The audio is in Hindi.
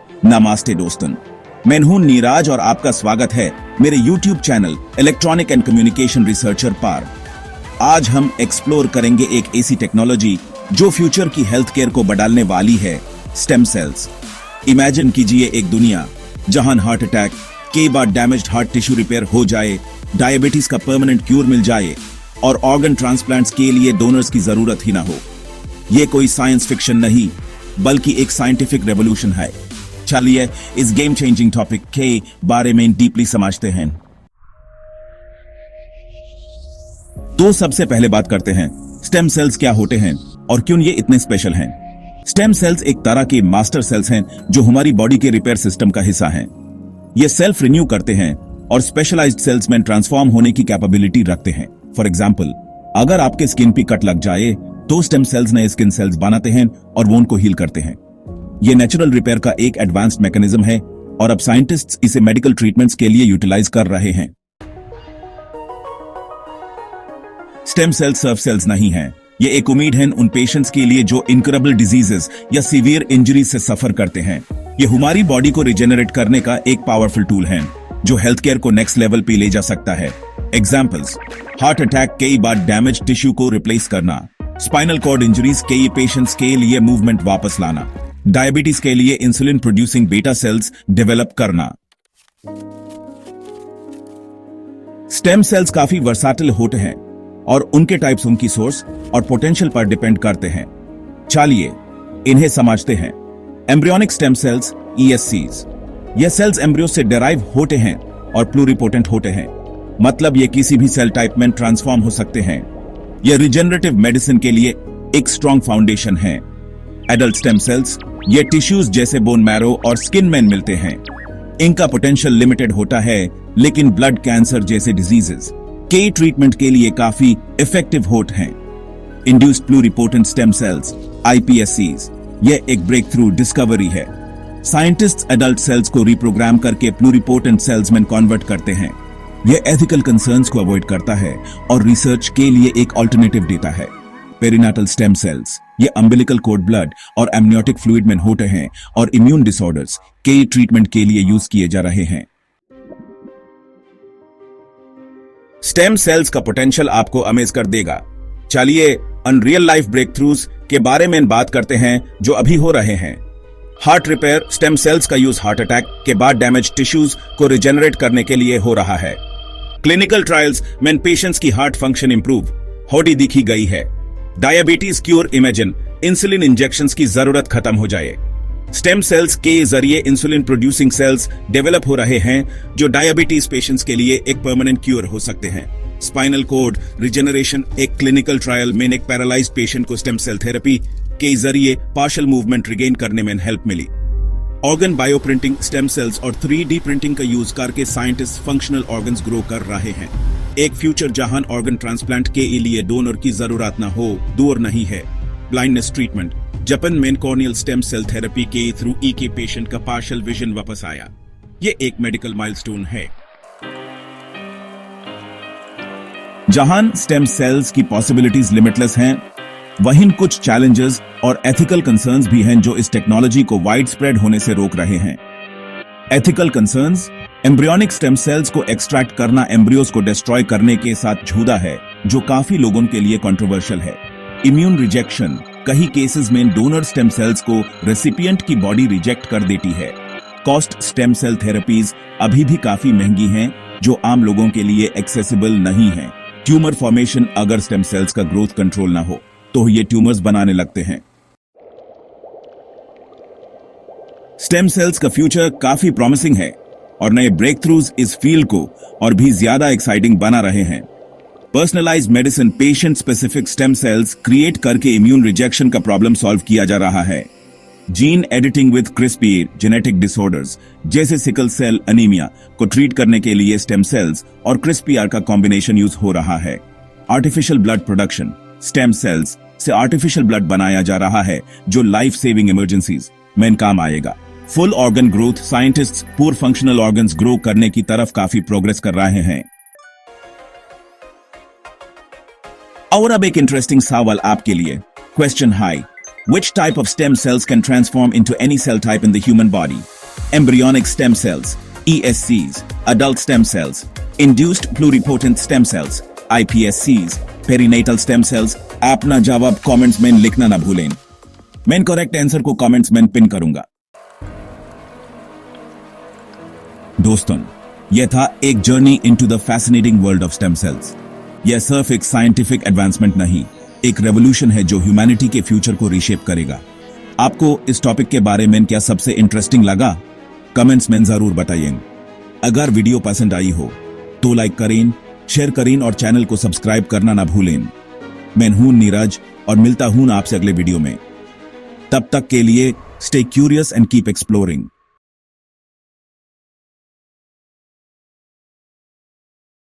नमस्ते दोस्तन, मैं हूं नीराज और आपका स्वागत है मेरे YouTube channel electronic and communication researcher पर। आज हम एक्सप्लोर करेंगे एक ऐसी टेक्नोलॉजी जो फ्यूचर की हेल्थ केयर को बदलने वाली है, स्टेम सेल्स। इमेजिन कीजिए एक दुनिया जहां हार्ट अटैक, कई बार डैमेज्ड हार्ट टिश्यू रिपेयर हो जाए, डायबिटीज का परमानेंट क्यूर मिल जाए और ऑर्गन ट्रांसप्लांट्स के लिए डोनर्स की जरूरत ही ना हो। ये कोई साइंस फिक्शन नहीं बल्कि एक साइंटिफिक रेवोल्यूशन है। चलिए इस गेम चेंजिंग टॉपिक के बारे में डीपली समझते हैं। तो सबसे पहले बात करते हैं स्टेम सेल्स क्या होते हैं और क्यों ये इतने स्पेशल हैं। स्टेम सेल्स एक तरह के मास्टर सेल्स हैं जो हमारी बॉडी के रिपेयर सिस्टम का हिस्सा हैं। ये सेल्फ रिन्यू करते हैं और स्पेशलाइज्ड सेल्स में ट्रांसफॉर्म होने की कैपेबिलिटी रखते हैं। फॉर एग्जाम्पल, अगर आपके स्किन पे कट लग जाए तो स्टेम सेल्स नए स्किन सेल्स बनाते हैं और वोंड को हील करते हैं। यह नेचुरल रिपेयर का एक एडवांस्ड मैकेनिज्म है और अब साइंटिस्ट्स इसे मेडिकल ट्रीटमेंट्स के लिए यूटिलाइज कर रहे हैं। स्टेम सेल्स सर्फ सेल्स नहीं हैं। ये एक उम्मीद है उन पेशेंट्स के लिए जो इनकरेबल डिजीजेस या सीवियर इंजरीज से सफर करते हैं। ये हमारी बॉडी को रिजेनरेट करने का एक पावरफुल टूल है जो हेल्थ केयर को नेक्स्ट लेवल पे ले जा सकता है। एग्जाम्पल्स: हार्ट अटैक, कई बार डैमेज टिश्यू को रिप्लेस करना; स्पाइनल कॉर्ड इंजरीज, कई पेशेंट्स के लिए मूवमेंट वापस लाना; डायबिटीज के लिए इंसुलिन प्रोड्यूसिंग बेटा सेल्स डेवलप करना। स्टेम सेल्स काफी वर्साटिल होते हैं और उनके टाइप्स उनकी सोर्स और पोटेंशियल पर डिपेंड करते हैं। चलिए इन्हें समझते हैं। Embryonic stem cells, ESCs। ये सेल्स एम्ब्रियो से डेराइव होते हैं और प्लूरिपोटेंट होते हैं, मतलब ये किसी भी सेल टाइप में ट्रांसफॉर्म हो सकते हैं। ये रिजेनरेटिव मेडिसिन के लिए एक स्ट्रॉन्ग फाउंडेशन है। एडल्ट स्टेम सेल्स, ये टिश्यूज जैसे बोन मैरो और स्किन में मिलते हैं। इनका पोटेंशियल लिमिटेड होता है, लेकिन ब्लड कैंसर जैसे डिजीजेस के ट्रीटमेंट के लिए काफी इफेक्टिव होते हैं। Induced pluripotent stem cells, iPSCs, यह एक ब्रेक थ्रू डिस्कवरी है। साइंटिस्ट्स एडल्ट सेल्स को रिप्रोग्राम करके प्लूरिपोटेंट सेल्स में कन्वर्ट करते हैं। यह एथिकल कंसर्न्स को अवॉइड करता है और रिसर्च के लिए एक ऑल्टरनेटिव देता है। पेरिनाटल स्टेम सेल्स, ये अम्बिलिकल कोर्ड ब्लड और एमनियोटिक फ्लूइड में होते हैं और इम्यून डिसऑर्डर्स के ट्रीटमेंट के लिए यूज किए जा रहे हैं। स्टेम सेल्स का पोटेंशियल आपको अमेज कर देगा। चलिए अन रियल लाइफ ब्रेक थ्रूज के बारे में बात करते हैं जो अभी हो रहे हैं। हार्ट रिपेयर स्टेम सेल्स का यूज हार्ट अटैक के बाद डैमेज टिश्यूज को रिजेनरेट करने के लिए हो रहा है। क्लिनिकल ट्रायल्स में पेशेंट्स की हार्ट फंक्शन इंप्रूव होती दिखी गई है। Diabetes cure, imagine insulin injections की जरूरत खत्म हो जाए। स्टेम सेल्स के जरिए इंसुलिन प्रोड्यूसिंग सेल्स डेवलप हो रहे हैं जो डायबिटीज पेशेंट्स के लिए एक परमानेंट क्यूर हो सकते हैं। स्पाइनल कॉर्ड रिजेनरेशन, एक क्लिनिकल ट्रायल में एक पैरालाइज्ड पेशेंट को स्टेम सेल थेरेपी के जरिए पार्शियल मूवमेंट रिगेन करने में हेल्प मिली। ऑर्गन बायोप्रिंटिंग, स्टेम सेल्स और 3D प्रिंटिंग का यूज करके साइंटिस्ट फंक्शनल ऑर्गन्स ग्रो कर रहे हैं। एक फ्यूचर जहां ऑर्गन ट्रांसप्लांट के लिए डोनर की जरूरत न हो दूर नहीं है। ब्लाइंडनेस ट्रीटमेंट, जापान में कॉर्नियल स्टेम सेल थेरेपी के थ्रू के पेशेंट का पार्शियल विजन वापस आया। ये एक मेडिकल माइलस्टोन है। जहां स्टेम सेल्स की पॉसिबिलिटीज लिमिटलेस हैं, वहीं कुछ चैलेंजेस और एथिकल कंसर्न्स भी हैं जो इस टेक्नोलॉजी को वाइड स्प्रेड होने से रोक रहे हैं। Ethical concerns: embryonic stem cells को एक्सट्रैक्ट करना एम्ब्रियोज को डिस्ट्रॉय करने के साथ जुदा है, जो काफी लोगों के लिए कंट्रोवर्शियल है। इम्यून रिजेक्शन, कई केसेस में डोनर स्टेम सेल्स को रेसिपिएंट की बॉडी रिजेक्ट कर देती है। कॉस्ट: स्टेम सेल थेरेपीज अभी भी काफी महंगी हैं जो आम लोगों के लिए एक्सेसिबल नहीं है। ट्यूमर फॉर्मेशन, अगर स्टेम सेल्स का ग्रोथ कंट्रोल ना हो तो ये ट्यूमर्स बनाने लगते हैं। स्टेम सेल्स का फ्यूचर काफी प्रॉमिसिंग है और नए ब्रेक थ्रूज इस फील्ड को और भी ज्यादा एक्साइटिंग बना रहे हैं। Personalized medicine, patient specific stem cells create करके इम्यून रिजेक्शन का प्रॉब्लम सॉल्व किया जा रहा है। Gene editing with CRISPR, genetic disorders जैसे सिकल सेल अनीमिया को ट्रीट करने के लिए स्टेम सेल्स और क्रिस्पीआर का कॉम्बिनेशन यूज हो रहा है। Artificial blood production, stem cells से आर्टिफिशियल ब्लड बनाया जा रहा है जो लाइफ सेविंग इमरजेंसीज में काम आएगा। फुल ऑर्गन ग्रोथ, साइंटिस्ट्स पूर फंक्शनल ऑर्गन्स ग्रो करने की तरफ काफी प्रोग्रेस कर रहे हैं। और अब एक इंटरेस्टिंग सवाल आपके लिए। Question high: Which type of stem cells can transform into any cell type in the human body? embryonic stem cells, ESCs, adult stem cells, induced pluripotent stem cells, iPSCs, perinatal stem cells. अपना जवाब कमेंट्स में लिखना ना भूलें। मैं करेक्ट आंसर को कमेंट्स में पिन करूंगा। दोस्तों, यह था एक journey into the fascinating world of stem cells. यह सिर्फ एक साइंटिफिक एडवांसमेंट नहीं, एक रेवोल्यूशन है जो ह्यूमैनिटी के फ्यूचर को रीशेप करेगा। आपको इस टॉपिक के बारे में क्या सबसे इंटरेस्टिंग लगा? कमेंट्स में जरूर बताइए। अगर वीडियो पसंद आई हो तो लाइक करें, शेयर करें और चैनल को सब्सक्राइब करना ना भूलें। मैं हूं नीरज और मिलता हूं आपसे अगले वीडियो में। तब तक के लिए stay curious and keep exploring.